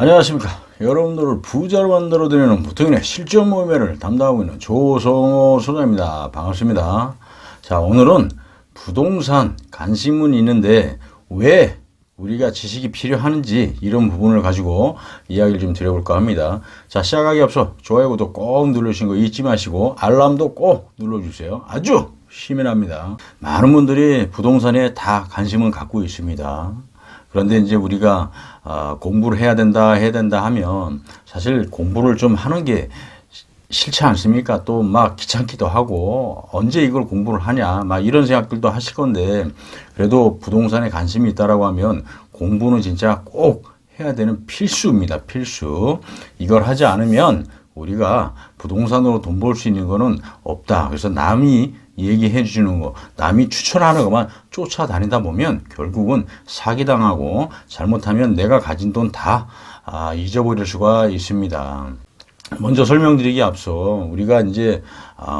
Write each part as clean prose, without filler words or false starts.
안녕하십니까. 여러분들을 부자로 만들어드리는 보통인의 실전 모임회를 담당하고 있는 조성호 소장입니다. 반갑습니다. 자, 오늘은 부동산 관심은 있는데 왜 우리가 지식이 필요한지 이런 부분을 가지고 이야기를 좀 드려볼까 합니다. 자, 시작하기 앞서 좋아요, 구독 꼭 누르신 거 잊지 마시고 알람도 꼭 눌러주세요. 아주 시민합니다. 많은 분들이 부동산에 다 관심을 갖고 있습니다. 그런데 이제 우리가 공부를 해야 된다 하면 사실 공부를 좀 하는 게 싫지 않습니까? 또 막 귀찮기도 하고 언제 이걸 공부를 하냐 막 이런 생각들도 하실 건데, 그래도 부동산에 관심이 있다라고 하면 공부는 진짜 꼭 해야 되는 필수입니다. 필수. 이걸 하지 않으면 우리가 부동산으로 돈 벌 수 있는 거는 없다. 그래서 남이 얘기해 주는 거, 남이 추천하는 것만 쫓아다니다 보면 결국은 사기당하고 잘못하면 내가 가진 돈 다 잊어버릴 수가 있습니다. 먼저 설명드리기 앞서 우리가 이제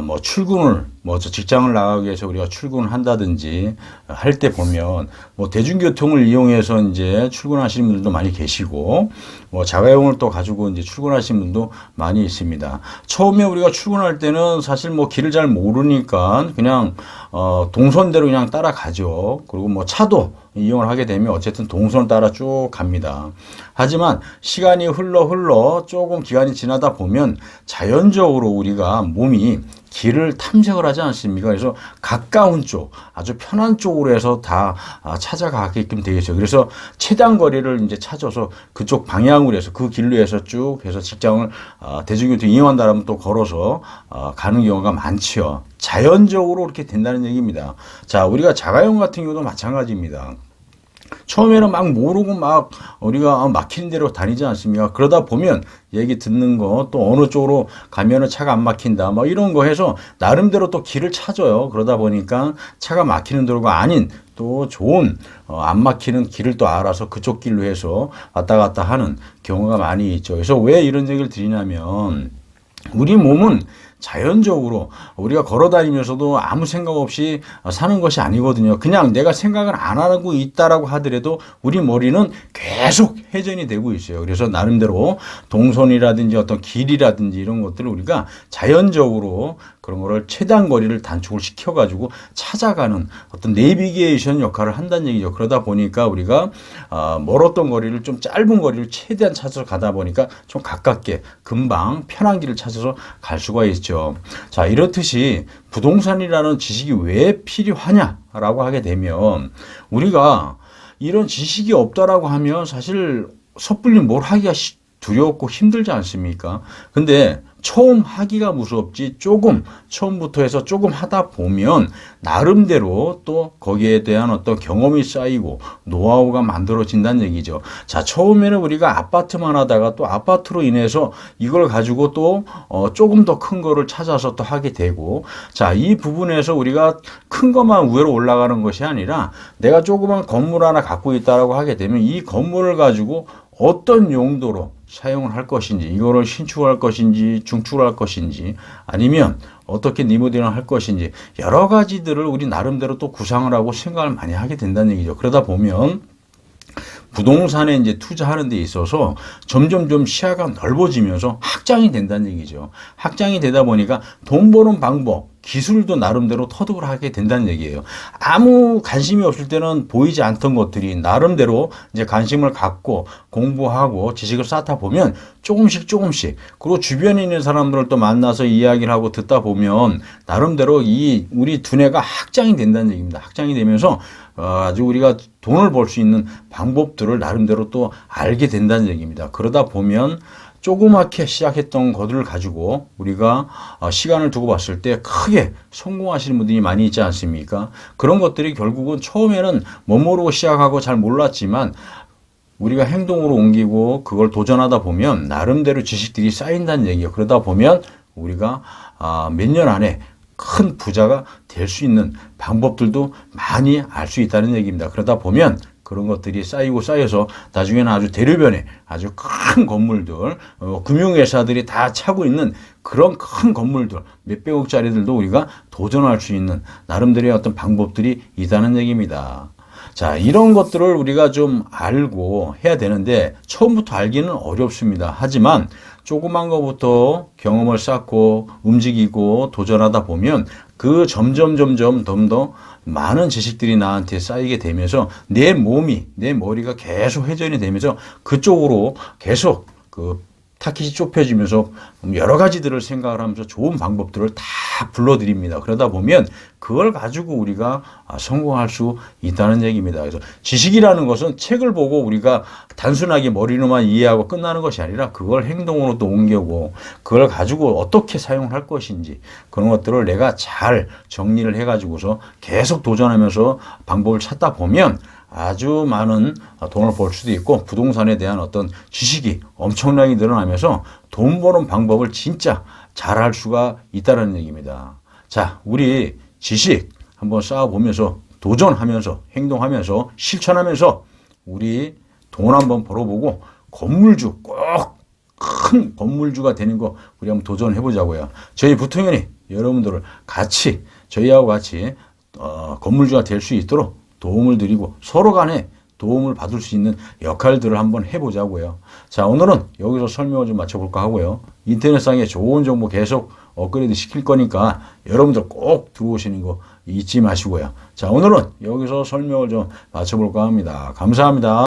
뭐 출근을 직장을 나가기 위해서 우리가 출근을 한다든지 할 때 보면 뭐 대중교통을 이용해서 이제 출근하시는 분들도 많이 계시고 뭐 자가용을 또 가지고 이제 출근하시는 분도 많이 있습니다. 처음에 우리가 출근할 때는 사실 뭐 길을 잘 모르니까 그냥 동선대로 그냥 따라가죠. 그리고 뭐 차도 이용을 하게 되면 어쨌든 동선을 따라 쭉 갑니다. 하지만 시간이 흘러 조금 기간이 지나다 보면 자연적으로 우리가 몸이 길을 탐색을 하지 않습니까? 그래서 가까운 쪽, 아주 편한 쪽으로 해서 다 찾아가게끔 되어 있어요. 그래서 최단 거리를 이제 찾아서 그쪽 방향으로 해서 그 길로 해서 쭉 해서 직장을 대중교통 이용한다면 또 걸어서 가는 경우가 많죠. 자연적으로 그렇게 된다는 얘기입니다. 자, 우리가 자가용 같은 경우도 마찬가지입니다. 처음에는 막 모르고 막 우리가 막히는 대로 다니지 않습니까? 그러다 보면 얘기 듣는 거, 또 어느 쪽으로 가면은 차가 안 막힌다 뭐 이런 거 해서 나름대로 또 길을 찾아요. 그러다 보니까 차가 막히는 도로가 아닌 또 좋은 안 막히는 길을 또 알아서 그쪽 길로 해서 왔다 갔다 하는 경우가 많이 있죠. 그래서 왜 이런 얘기를 드리냐면 우리 몸은 자연적으로 우리가 걸어다니면서도 아무 생각 없이 사는 것이 아니거든요. 그냥 내가 생각을 안 하고 있다라고 하더라도 우리 머리는 계속 회전이 되고 있어요. 그래서 나름대로 동선이라든지 어떤 길이라든지 이런 것들을 우리가 자연적으로 그런 거를 최단 거리를 단축을 시켜가지고 찾아가는 어떤 내비게이션 역할을 한다는 얘기죠. 그러다 보니까 우리가 멀었던 거리를 좀 짧은 거리를 최대한 찾아서 가다 보니까 좀 가깝게 금방 편한 길을 찾아서 갈 수가 있죠. 자, 이렇듯이 부동산이라는 지식이 왜 필요하냐라고 하게 되면 우리가 이런 지식이 없다라고 하면 사실 섣불리 뭘 하기가 두렵고 힘들지 않습니까? 근데 처음 하기가 무섭지 처음부터 해서 조금 하다 보면 나름대로 또 거기에 대한 어떤 경험이 쌓이고 노하우가 만들어진다는 얘기죠. 자, 처음에는 우리가 아파트만 하다가 또 아파트로 인해서 이걸 가지고 또 조금 더 큰 거를 찾아서 또 하게 되고, 자, 이 부분에서 우리가 큰 것만 위로 올라가는 것이 아니라 내가 조그만 건물 하나 갖고 있다라고 하게 되면 이 건물을 가지고 어떤 용도로 사용을 할 것인지, 이거를 신축할 것인지 중축할 것인지 아니면 어떻게 리모델링을 할 것인지 여러 가지들을 우리 나름대로 또 구상을 하고 생각을 많이 하게 된다는 얘기죠. 그러다 보면 부동산에 이제 투자하는 데 있어서 점점 좀 시야가 넓어지면서 확장이 된다는 얘기죠. 확장이 되다 보니까 돈 버는 방법, 기술도 나름대로 터득을 하게 된다는 얘기예요. 아무 관심이 없을 때는 보이지 않던 것들이 나름대로 이제 관심을 갖고 공부하고 지식을 쌓다 보면 조금씩 그리고 주변에 있는 사람들을 또 만나서 이야기를 하고 듣다 보면 나름대로 이 우리 두뇌가 확장이 된다는 얘기입니다. 확장이 되면서 아주 우리가 돈을 벌 수 있는 방법들을 나름대로 또 알게 된다는 얘기입니다. 그러다 보면 조그맣게 시작했던 것들을 가지고 우리가 시간을 두고 봤을 때 크게 성공하시는 분들이 많이 있지 않습니까? 그런 것들이 결국은 처음에는 멋모르고 시작하고 잘 몰랐지만 우리가 행동으로 옮기고 그걸 도전하다 보면 나름대로 지식들이 쌓인다는 얘기예요. 그러다 보면 우리가 몇 년 안에 큰 부자가 될 수 있는 방법들도 많이 알 수 있다는 얘기입니다. 그러다 보면 그런 것들이 쌓여서 나중에는 아주 대류변에 아주 큰 건물들, 금융회사들이 다 차고 있는 그런 큰 건물들, 몇백억짜리들도 우리가 도전할 수 있는 나름대로의 어떤 방법들이 있다는 얘기입니다. 자, 이런 것들을 우리가 좀 알고 해야 되는데 처음부터 알기는 어렵습니다. 하지만 조그만 것부터 경험을 쌓고 움직이고 도전하다 보면 그 점점 더 많은 지식들이 나한테 쌓이게 되면서 내 몸이, 내 머리가 계속 회전이 되면서 그쪽으로 계속 그 타깃이 좁혀지면서 여러 가지들을 생각을 하면서 좋은 방법들을 다 불러드립니다. 그러다 보면 그걸 가지고 우리가 성공할 수 있다는 얘기입니다. 그래서 지식이라는 것은 책을 보고 우리가 단순하게 머리로만 이해하고 끝나는 것이 아니라 그걸 행동으로 또 옮겨고 그걸 가지고 어떻게 사용을 할 것인지 그런 것들을 내가 잘 정리를 해가지고서 계속 도전하면서 방법을 찾다 보면 아주 많은 돈을 벌 수도 있고 부동산에 대한 어떤 지식이 엄청나게 늘어나면서 돈 버는 방법을 진짜 잘 할 수가 있다는 얘기입니다. 자, 우리 지식 한번 쌓아보면서 도전하면서 행동하면서 실천하면서 우리 돈 한번 벌어보고 건물주 꼭 큰 건물주가 되는 거 우리 한번 도전해 보자고요. 저희 부통연이 여러분들을 같이 저희하고 같이 건물주가 될 수 있도록 도움을 드리고 서로 간에 도움을 받을 수 있는 역할들을 한번 해보자고요. 자, 오늘은 여기서 설명을 좀 마쳐볼까 하고요. 인터넷상에 좋은 정보 계속 업그레이드 시킬 거니까 여러분들 꼭 들어오시는 거 잊지 마시고요. 자, 오늘은 여기서 설명을 좀 마쳐볼까 합니다. 감사합니다.